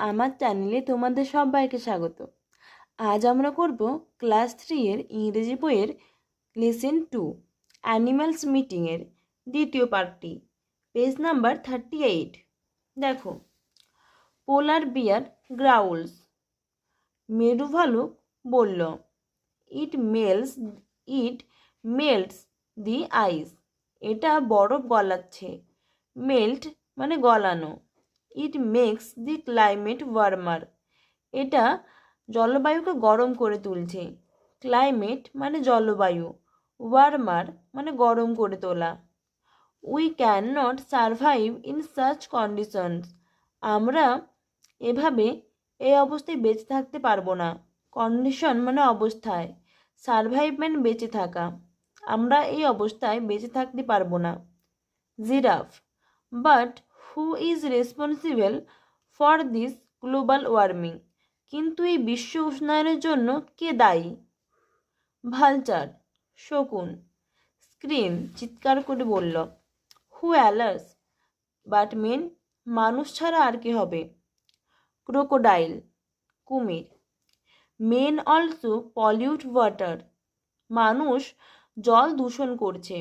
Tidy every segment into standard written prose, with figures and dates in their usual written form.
আমার চ্যানেলে তোমাদের সবাইকে স্বাগত। আজ আমরা করব ক্লাস 3 এর ইংরেজি বইয়ের লেসন 2 অ্যানিম্যালস মিটিংয়ের দ্বিতীয় পার্টটি, পেজ নাম্বার 38। দেখো, পোলার বিয়ার গ্রাউলস, মেরু ভালুক বলল, ইট মেল্টস দি আইস, এটা বরফ গলাচ্ছে। মেল্ট মানে গলানো। It makes the climate warmer, এটা জলবায়ুকে গরম করে তুলছে। ক্লাইমেট মানে জলবায়ু, ওয়ার্মার মানে গরম করে তোলা। We can not survive in such conditions, আমরা এভাবে এই অবস্থায় বেঁচে থাকতে পারবো না। কন্ডিশন মানে অবস্থায়, সারভাইভ মানে বেঁচে থাকা। আমরা এই অবস্থায় বেঁচে থাকতে পারবো না। Giraffe, but who is responsible for this global warming, কিন্তু এই বিশ্ব উষ্ণায়নের জন্য কে দায়ী? ভালচার, শকুন, স্ক্রিম চিৎকার করে বলল, হু অ্যালার্স, বাট মেন, মানুষ ছাড়া আর কে হবে? ক্রোকোডাইল, কুমির, মেন অলসো পলিউট ওয়াটার, মানুষ জল দূষণ করছে।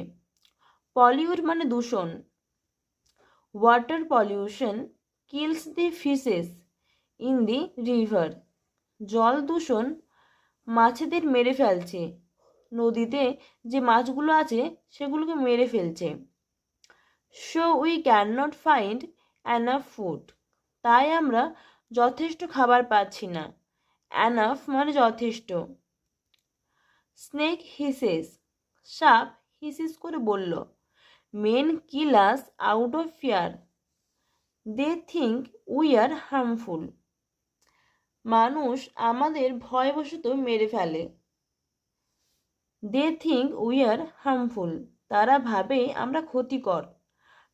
পলিউট মানে দূষণ। Water pollution kills the fishes in the river, জল দূষণ মাছেদের মেরে ফেলছে, নদীতে যে মাছগুলো আছে সেগুলোকে মেরে ফেলছে। So we can not find enough food, তাই আমরা যথেষ্ট খাবার পাচ্ছি না। অ্যানাফ মানে যথেষ্ট। স্নেক হিসেস, সাপ হিসিস করে বলল, men kill us out of fear, they think we are harmful, মানুষ আমাদের ভয়বশত মেরে ফেলে। They think we are harmful, তারা ভাবে আমরা ক্ষতিকর।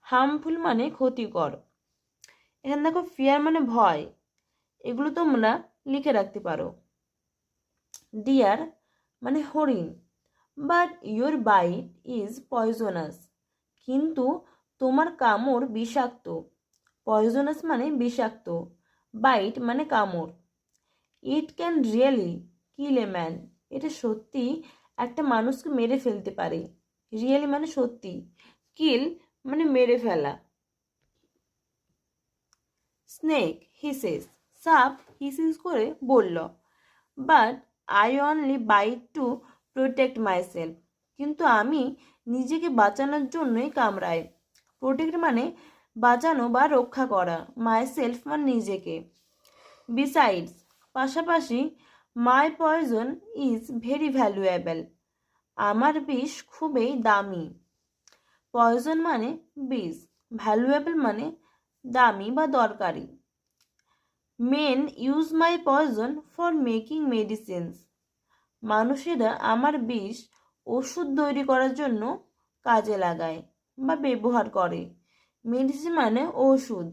হার্মফুল মানে ক্ষতিকর। এখানে দেখো, ফিয়ার মানে ভয়, এগুলো তোমরা লিখে রাখতে পারো। ডিয়ার মানে হরিণ, but your bite is poisonous, কিন্তু তোমার কামড় বিষাক্ত। পয়জনাস মানে বিষাক্ত, বাইট মানে কামড়। It can really kill a man, এটা সত্যি একটা মানুষকে মেরে ফেলতে পারে। রিয়েলি মানে সত্যি, কিল মানে মেরে ফেলা। স্নেক হিসেস, সাপ হিসিস করে বলল, but I only bite to protect myself, কিন্তু আমি নিজেকে বাঁচানোর জন্যই কামড়াই। প্রোটেক্ট মানে বাঁচানো বা রক্ষা করা, মাইসেলফ মানে নিজেকে। বিসাইডস পাশাপাশি, মাই পয়জন ইজ ভেরি ভ্যালুয়েবল, আমার বিষ খুবই দামি। পয়জন মানে বিষ, ভ্যালুয়েবল মানে দামি বা দরকারি। Men use my poison for making medicines, মানুষেরা আমার বিষ ওষুধ তৈরি করার জন্য কাজে লাগায় বা ব্যবহার করে। মেডিসিন মানে ওষুধ।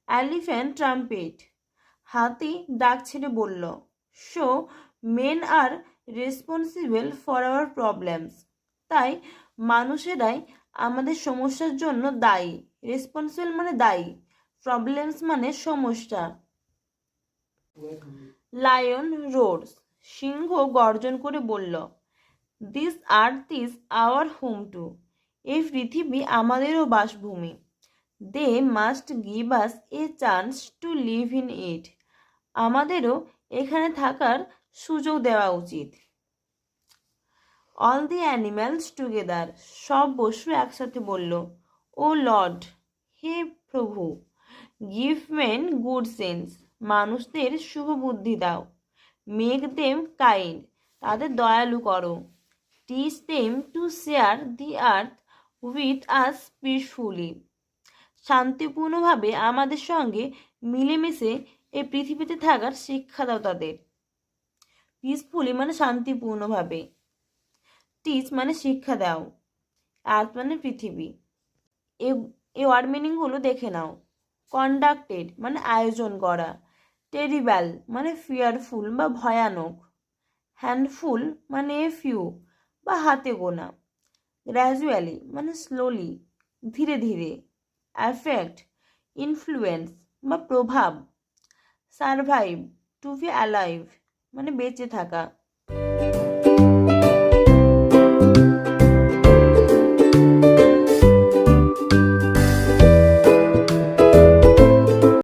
এলিফ্যান্ট ট্রাম্পেট, হাতি ডাক ছেড়ে বলল, so men are responsible for our problems, তাই মানুষেরাই আমাদের সমস্যার জন্য দায়ী। রেসপন্সিবল মানে দায়ী, প্রবলেমস মানে সমস্যা। লায়ন রোডস, সিংহ গর্জন করে বলল, this earth is our home too, এই পৃথিবী আমাদেরও বাসভূমি। They must give us a chance to live in it, আমাদেরও এখানে থাকার সুযোগ দেওয়া উচিত। অল দি অ্যানিম্যালস টুগেদার, সব পশু একসাথে বলল, ও লর্ড, হে প্রভু, গিভ মেন গুড সেন্স, মানুষদের শুভ বুদ্ধি দাও। মেক দেম কাইন্ড, তাদের দয়ালু করো। Teach them to share the earth with us peacefully, শান্তিপূর্ণভাবে আমাদের সঙ্গে মিলেমিশে এই পৃথিবীতে থাকার শিক্ষা দাও তাদের। পিসফুলি মানে শান্তিপূর্ণভাবে, টিচ মানে শিক্ষা দাও, আর্থ মানে পৃথিবী। এই ওয়ার্ড মিনিংগুলো দেখে নাও। কন্ডাক্টেড মানে আয়োজন করা। টেরিব্যাল মানে ফিয়ারফুল বা ভয়ানক। হ্যান্ডফুল মানে এ ফিউ বা হাতে গোনা। গ্র্যাজুয়ালি মানে স্লোলি, ধীরে ধীরে। অ্যাফেক্ট ইনফ্লুয়েন্স বা প্রভাব। সারভাইভ, টু বি অ্যালাইভ মানে বেঁচে থাকা।